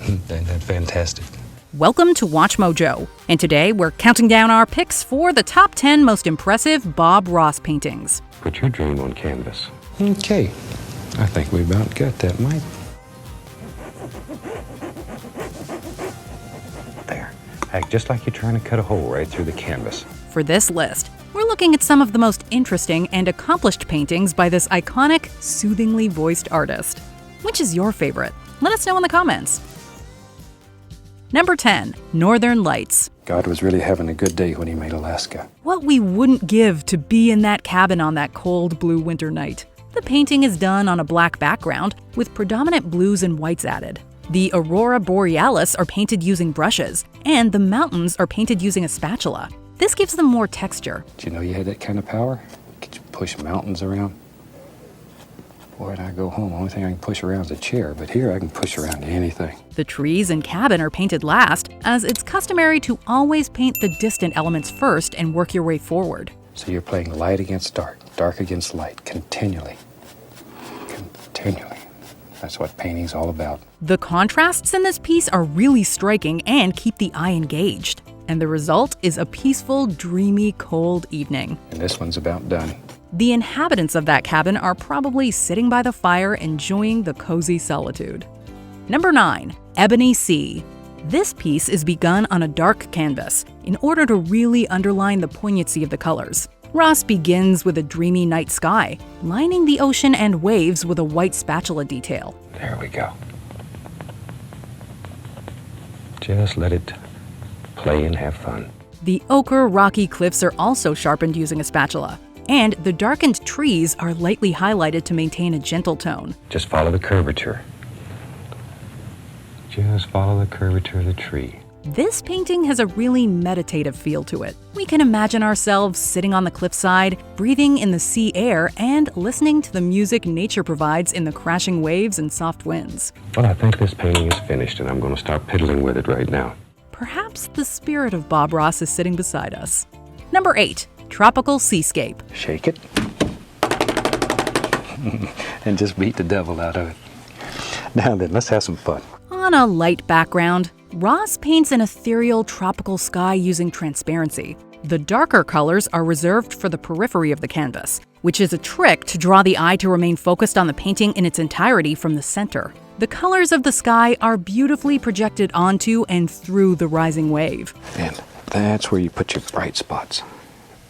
Isn't that fantastic? Welcome to WatchMojo, and today we're counting down our picks for the top 10 most impressive Bob Ross paintings. Put your dream on canvas. Okay, I think we about got that, Mike. There. Act just like you're trying to cut a hole right through the canvas. For this list, we're looking at some of the most interesting and accomplished paintings by this iconic, soothingly voiced artist. Which is your favorite? Let us know in the comments. Number 10. Northern Lights. God was really having a good day when he made Alaska. What we wouldn't give to be in that cabin on that cold blue winter night. The painting is done on a black background with predominant blues and whites added. The Aurora Borealis are painted using brushes, and the mountains are painted using a spatula. This gives them more texture. Did you know you had that kind of power? Could you push mountains around? Boy, when I go home, the only thing I can push around is a chair, but here I can push around anything. The trees and cabin are painted last, as it's customary to always paint the distant elements first and work your way forward. So you're playing light against dark, dark against light, continually. Continually. That's what painting's all about. The contrasts in this piece are really striking and keep the eye engaged. And the result is a peaceful, dreamy, cold evening. And this one's about done. The inhabitants of that cabin are probably sitting by the fire enjoying the cozy solitude. Number 9. Ebony Sea. This piece is begun on a dark canvas in order to really underline the poignancy of the colors. Ross begins with a dreamy night sky, lining the ocean and waves with a white spatula detail. There we go. Just let it play and have fun. The ochre rocky cliffs are also sharpened using a spatula, and the darkened trees are lightly highlighted to maintain a gentle tone. Just follow the curvature. Just follow the curvature of the tree. This painting has a really meditative feel to it. We can imagine ourselves sitting on the cliffside, breathing in the sea air, and listening to the music nature provides in the crashing waves and soft winds. Well, I think this painting is finished, and I'm going to start piddling with it right now. Perhaps the spirit of Bob Ross is sitting beside us. Number 8. Tropical Seascape. Shake it. And just beat the devil out of it. Now then, let's have some fun. On a light background, Ross paints an ethereal tropical sky using transparency. The darker colors are reserved for the periphery of the canvas, which is a trick to draw the eye to remain focused on the painting in its entirety from the center. The colors of the sky are beautifully projected onto and through the rising wave. And that's where you put your bright spots.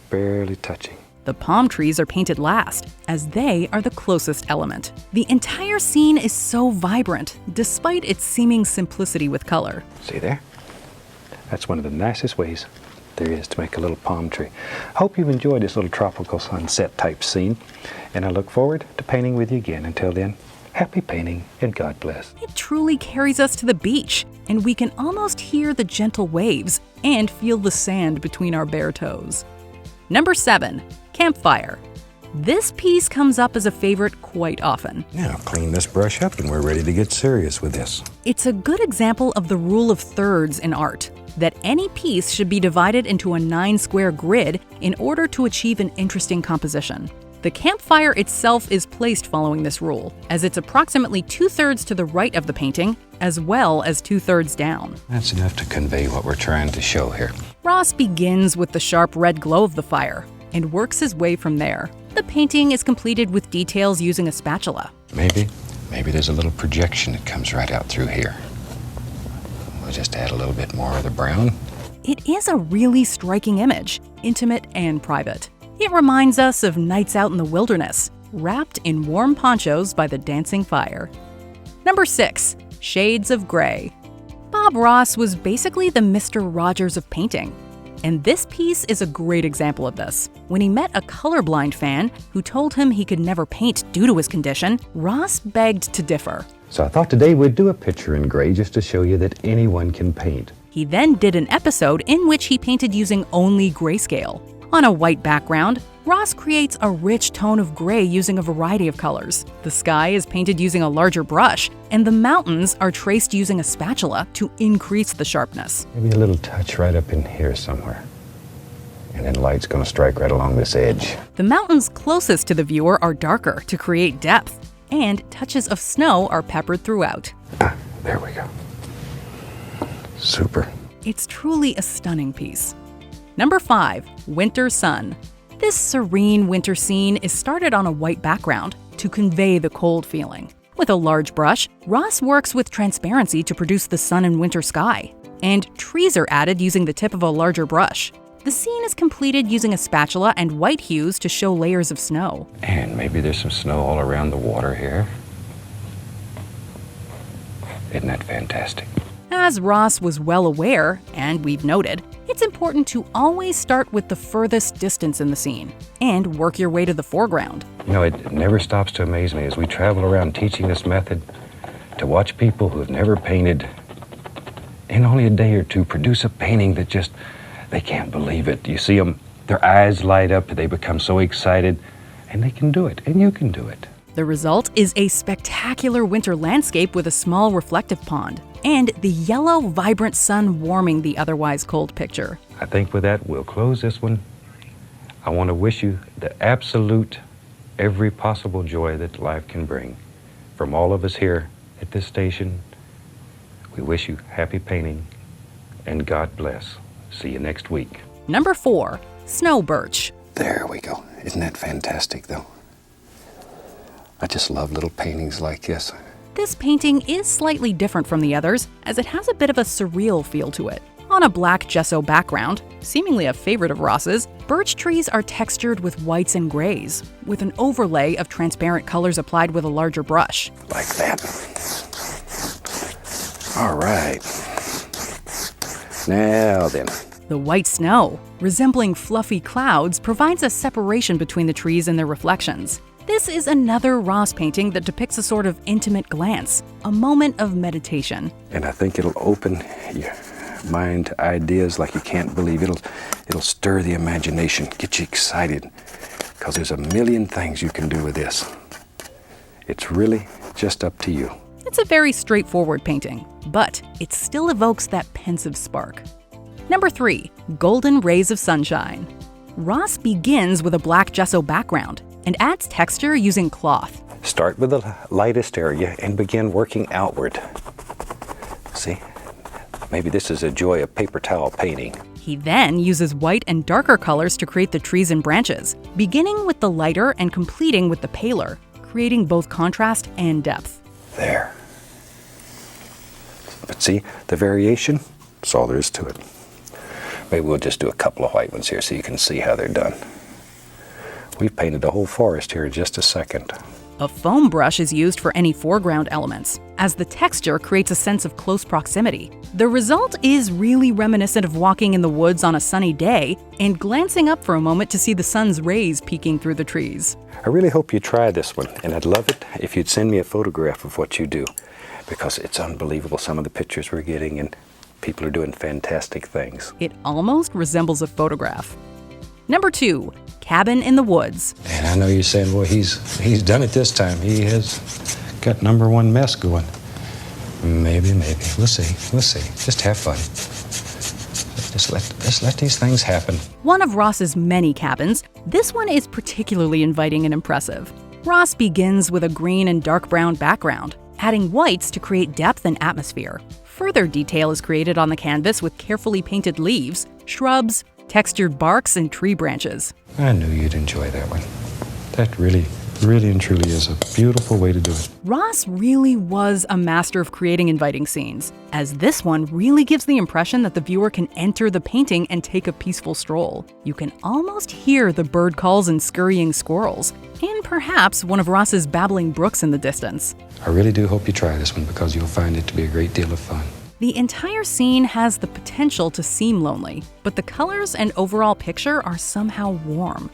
Barely touching. The palm trees are painted last, as they are the closest element. The entire scene is so vibrant, despite its seeming simplicity with color. See there? That's one of the nicest ways there is to make a little palm tree. Hope you've enjoyed this little tropical sunset type scene, and I look forward to painting with you again. Until then, happy painting and God bless. It truly carries us to the beach, and we can almost hear the gentle waves and feel the sand between our bare toes. Number 7. Campfire. This piece comes up as a favorite quite often. Now clean this brush up and we're ready to get serious with this. It's a good example of the rule of thirds in art, that any piece should be divided into a 9-square grid in order to achieve an interesting composition. The campfire itself is placed following this rule, as it's approximately 2/3 to the right of the painting, as well as 2/3 down. That's enough to convey what we're trying to show here. Ross begins with the sharp red glow of the fire, and works his way from there. The painting is completed with details using a spatula. Maybe there's a little projection that comes right out through here. We'll just add a little bit more of the brown. It is a really striking image, intimate and private. It reminds us of nights out in the wilderness, wrapped in warm ponchos by the dancing fire. Number 6. Shades of Gray. Bob Ross was basically the Mr. Rogers of painting. And this piece is a great example of this. When he met a colorblind fan who told him he could never paint due to his condition, Ross begged to differ. So I thought today we'd do a picture in gray just to show you that anyone can paint. He then did an episode in which he painted using only grayscale. On a white background, Ross creates a rich tone of gray using a variety of colors. The sky is painted using a larger brush, and the mountains are traced using a spatula to increase the sharpness. Maybe a little touch right up in here somewhere. And then light's gonna strike right along this edge. The mountains closest to the viewer are darker to create depth, and touches of snow are peppered throughout. There we go. Super. It's truly a stunning piece. Number 5, Winter Sun. This serene winter scene is started on a white background to convey the cold feeling. With a large brush, Ross works with transparency to produce the sun and winter sky. And trees are added using the tip of a larger brush. The scene is completed using a spatula and white hues to show layers of snow. And maybe there's some snow all around the water here. Isn't that fantastic? As Ross was well aware, and we've noted, it's important to always start with the furthest distance in the scene and work your way to the foreground. You know, it never stops to amaze me as we travel around teaching this method to watch people who have never painted in only a day or two produce a painting that just, they can't believe it. You see them, their eyes light up, they become so excited, and they can do it, and you can do it. The result is a spectacular winter landscape with a small reflective pond, and the yellow, vibrant sun warming the otherwise cold picture. I think with that, we'll close this one. I want to wish you the absolute, every possible joy that life can bring. From all of us here at this station, we wish you happy painting, and God bless. See you next week. Number 4, Snow Birch. There we go. Isn't that fantastic, though? I just love little paintings like this. This painting is slightly different from the others, as it has a bit of a surreal feel to it. On a black gesso background, seemingly a favorite of Ross's, birch trees are textured with whites and grays, with an overlay of transparent colors applied with a larger brush. Like that. All right. Now then. The white snow, resembling fluffy clouds, provides a separation between the trees and their reflections. This is another Ross painting that depicts a sort of intimate glance, a moment of meditation. And I think it'll open your mind to ideas like you can't believe. It'll stir the imagination, get you excited, because there's a million things you can do with this. It's really just up to you. It's a very straightforward painting, but it still evokes that pensive spark. Number 3, Golden Rays of Sunshine. Ross begins with a black gesso background and adds texture using cloth. Start with the lightest area and begin working outward. See? Maybe this is a joy of paper towel painting. He then uses white and darker colors to create the trees and branches, beginning with the lighter and completing with the paler, creating both contrast and depth. There. But see, the variation, that's all there is to it. Maybe we'll just do a couple of white ones here so you can see how they're done. We've painted the whole forest here in just a second. A foam brush is used for any foreground elements, as the texture creates a sense of close proximity. The result is really reminiscent of walking in the woods on a sunny day and glancing up for a moment to see the sun's rays peeking through the trees. I really hope you try this one, and I'd love it if you'd send me a photograph of what you do, because it's unbelievable some of the pictures we're getting, and people are doing fantastic things. It almost resembles a photograph. Number 2, Cabin in the Woods. And I know you're saying, well, he's done it this time. He has got number 1 mess going. Maybe. We'll see. Just have fun. Just let these things happen. One of Ross's many cabins, this one is particularly inviting and impressive. Ross begins with a green and dark brown background, adding whites to create depth and atmosphere. Further detail is created on the canvas with carefully painted leaves, shrubs, textured barks, and tree branches. I knew you'd enjoy that one. That really and truly is a beautiful way to do it. Ross really was a master of creating inviting scenes, as this one really gives the impression that the viewer can enter the painting and take a peaceful stroll. You can almost hear the bird calls and scurrying squirrels, and perhaps one of Ross's babbling brooks in the distance. I really do hope you try this one, because you'll find it to be a great deal of fun. The entire scene has the potential to seem lonely, but the colors and overall picture are somehow warm.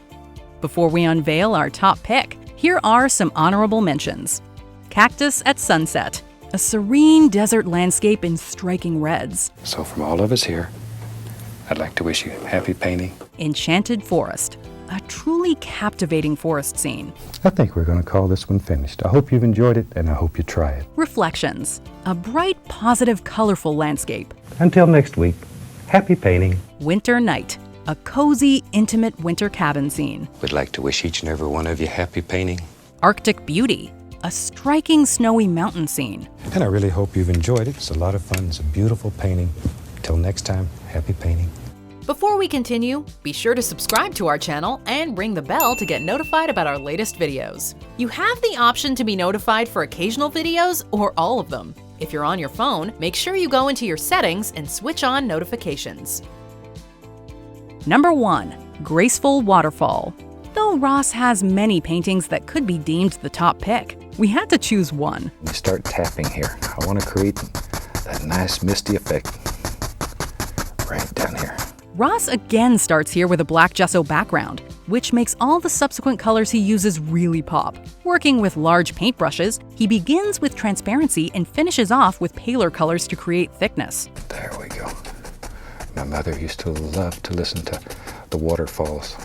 Before we unveil our top pick, here are some honorable mentions. Cactus at Sunset, a serene desert landscape in striking reds. So from all of us here, I'd like to wish you happy painting. Enchanted Forest, a truly captivating forest scene. I think we're going to call this one finished. I hope you've enjoyed it, and I hope you try it. Reflections, a bright, positive, colorful landscape. Until next week, happy painting. Winter Night, a cozy, intimate winter cabin scene. We'd like to wish each and every one of you happy painting. Arctic Beauty, a striking snowy mountain scene. And I really hope you've enjoyed it. It's a lot of fun. It's a beautiful painting. Until next time, happy painting. Before we continue, be sure to subscribe to our channel and ring the bell to get notified about our latest videos. You have the option to be notified for occasional videos or all of them. If you're on your phone, make sure you go into your settings and switch on notifications. Number 1. Graceful Waterfall. Though Ross has many paintings that could be deemed the top pick, we had to choose one. You start tapping here. I want to create that nice misty effect right down here. Ross again starts here with a black gesso background, which makes all the subsequent colors he uses really pop. Working with large paintbrushes, he begins with transparency and finishes off with paler colors to create thickness. There we go. My mother used to love to listen to the waterfalls.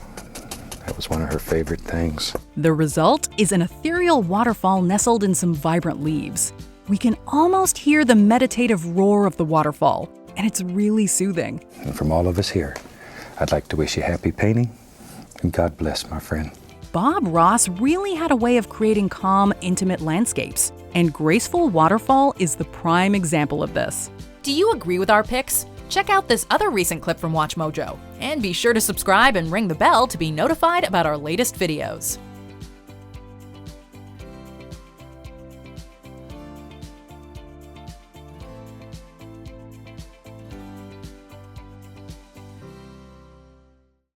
That was one of her favorite things. The result is an ethereal waterfall nestled in some vibrant leaves. We can almost hear the meditative roar of the waterfall, and it's really soothing. And from all of us here, I'd like to wish you happy painting, and God bless, my friend. Bob Ross really had a way of creating calm, intimate landscapes, and Graceful Waterfall is the prime example of this. Do you agree with our picks? Check out this other recent clip from WatchMojo, and be sure to subscribe and ring the bell to be notified about our latest videos.